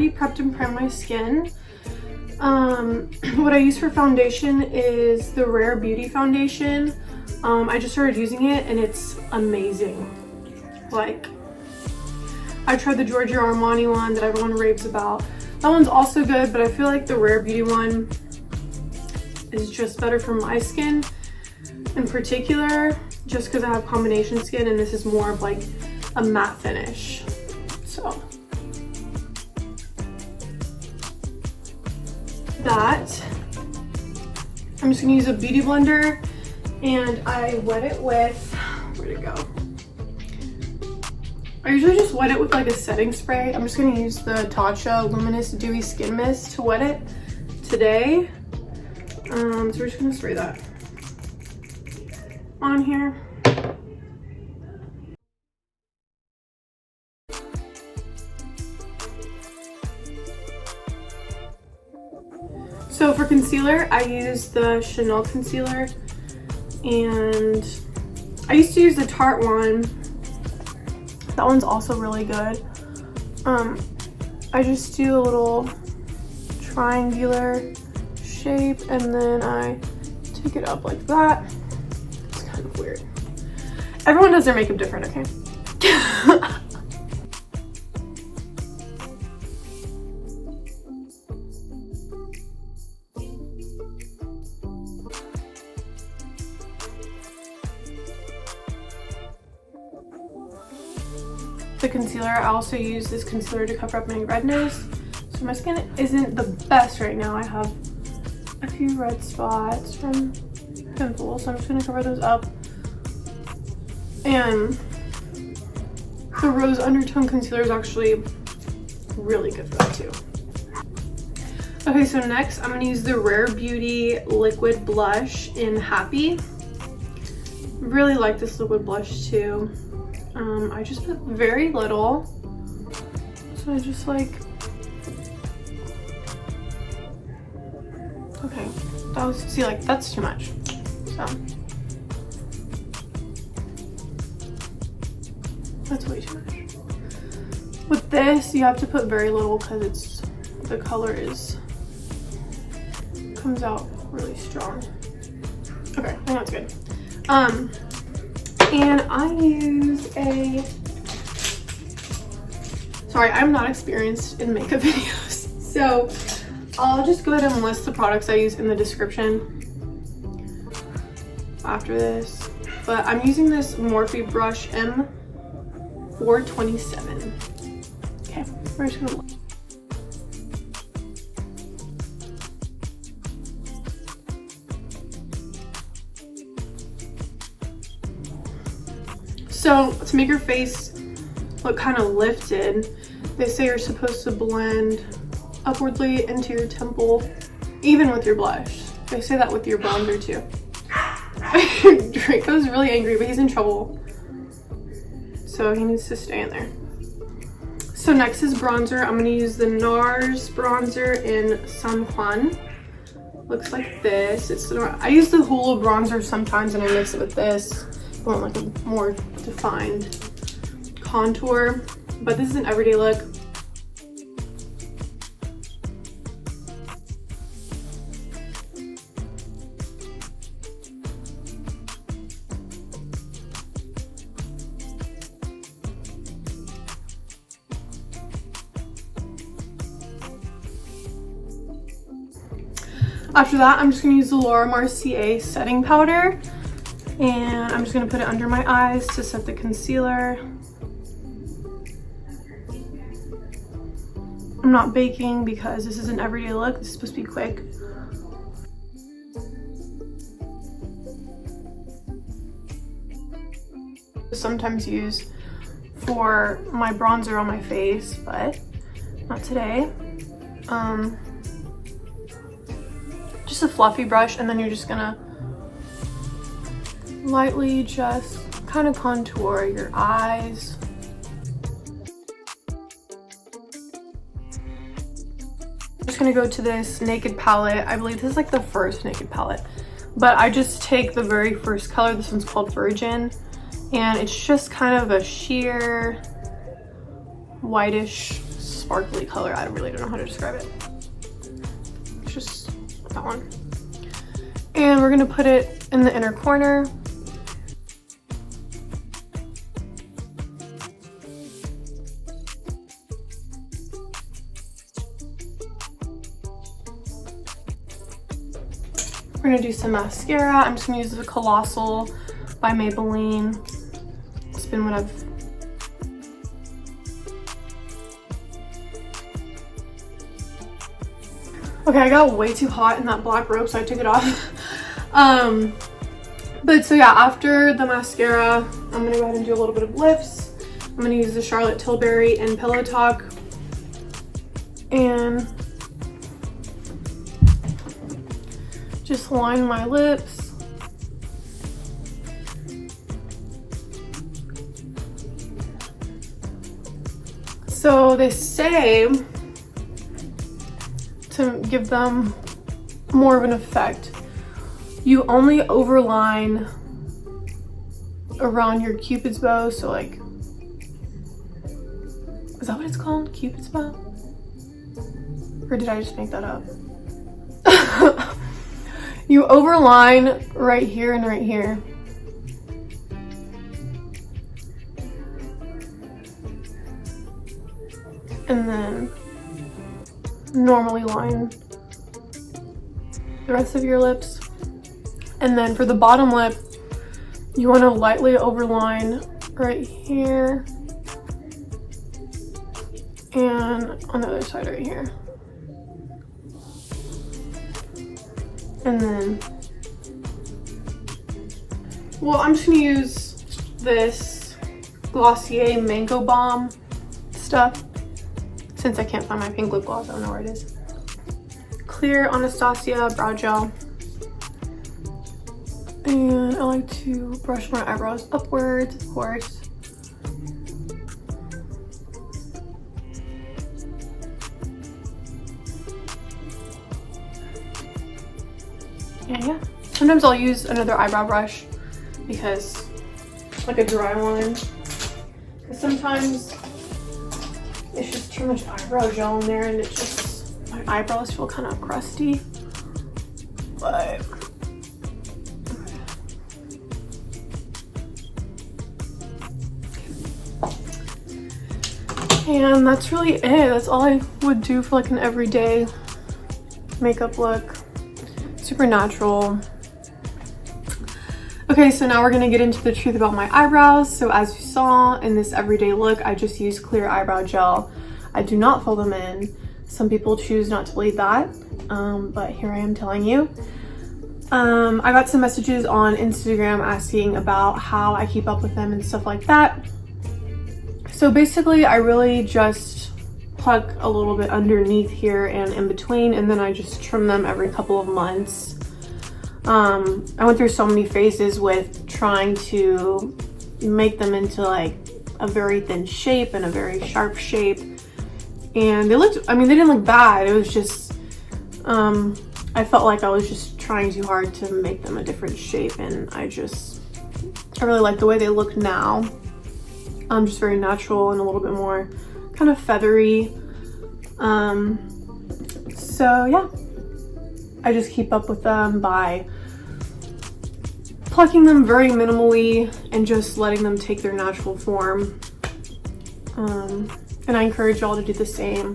already prepped and primed my skin. What I use for foundation is the Rare Beauty foundation. I just started using it and it's amazing. Like, I tried the Giorgio Armani one that everyone raves about. That one's also good, but I feel like the Rare Beauty one is just better for my skin in particular, just because I have combination skin and this is more of like a matte finish. So that, I'm just gonna use a beauty blender and I wet it with, where'd it go? I usually just wet it with like a setting spray. I'm just gonna use the Tatcha Luminous Dewy Skin Mist to wet it today. So we're just gonna spray that on here. So for concealer, I use the Chanel concealer, and I used to use the Tarte one. That one's also really good. I just do a little triangular shape and then I take it up like that. It's kind of weird. Everyone does their makeup different, okay? The concealer, I also use this concealer to cover up my redness. So my skin isn't the best right now. I have a few red spots from pimples, so I'm just gonna cover those up. And the Rose Undertone Concealer is actually really good for that too. Okay, so next I'm gonna use the Rare Beauty Liquid Blush in Happy. Really like this liquid blush too. I just put very little, so I just like, okay, that was, see, like that's too much, so that's way too much. With this, you have to put very little because it's, the color is, comes out really strong. Okay, I think that's good. And I use a, sorry, I'm not experienced in makeup videos, so I'll just go ahead and list the products I use in the description after this. But I'm using this Morphe brush M427. Okay, we're just gonna look. So to make your face look kind of lifted, they say you're supposed to blend upwardly into your temple, even with your blush. They say that with your bronzer too. Draco's really angry, but he's in trouble, so he needs to stay in there. So next is bronzer. I'm gonna use the NARS bronzer in San Juan. Looks like this. It's the, I use the Hoola bronzer sometimes and I mix it with this. I want like a more defined contour, but this is an everyday look. After that, I'm just going to use the Laura Mercier setting powder, and I'm just going to put it under my eyes to set the concealer. I'm not baking because this is an everyday look. This is supposed to be quick. Sometimes use for my bronzer on my face, but not today. Just a fluffy brush, and then you're just gonna lightly just kind of contour your eyes. I'm just gonna go to this Naked palette. I believe this is like the first Naked palette, but I just take the very first color. This one's called Virgin, and it's just kind of a sheer whitish sparkly color. I really don't know how to describe it. It's just that one. And we're gonna put it in the inner corner. We're gonna do some mascara. I'm just gonna use the Colossal by Maybelline. It's been what I've... Okay, I got way too hot in that black robe, so I took it off. But so yeah, after the mascara, I'm gonna go ahead and do a little bit of lips. I'm gonna use the Charlotte Tilbury and Pillow Talk. And just line my lips. So they say to give them more of an effect, you only overline around your Cupid's bow. So like, is that what it's called? Cupid's bow? Or did I just make that up? You overline right here and right here. And then normally line the rest of your lips. And then for the bottom lip, you want to lightly overline right here and on the other side right here. And then, well, I'm just gonna use this Glossier Mango Balm stuff since I can't find my pink lip gloss. I don't know where it is. Clear Anastasia brow gel. And I like to brush my eyebrows upwards, of course. And yeah, sometimes I'll use another eyebrow brush because, like a dry one, because sometimes it's just too much eyebrow gel in there and it just, my eyebrows feel kind of crusty. But and that's really it. That's all I would do for like an everyday makeup look. Super natural. Okay, so now we're gonna get into the truth about my eyebrows. So as you saw in this everyday look, I just use clear eyebrow gel. I do not fill them in. Some people choose not to believe that, but here I am telling you. I got some messages on Instagram asking about how I keep up with them and stuff like that. So basically, I really just pluck a little bit underneath here and in between, and then I just trim them every couple of months. I went through so many phases with trying to make them into like a very thin shape and a very sharp shape, and they looked, I mean, they didn't look bad. It was just I felt like I was just trying too hard to make them a different shape, and I really like the way they look now. Just very natural and a little bit more kind of feathery. So yeah, I just keep up with them by plucking them very minimally and just letting them take their natural form. And I encourage y'all to do the same.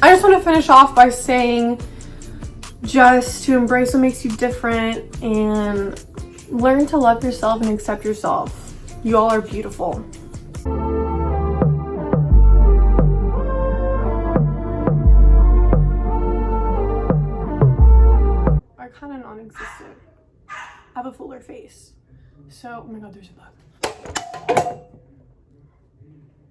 I just want to finish off by saying just to embrace what makes you different and learn to love yourself and accept yourself. You all are beautiful. Kind of non-existent. I have a fuller face. So, oh my god, there's a bug.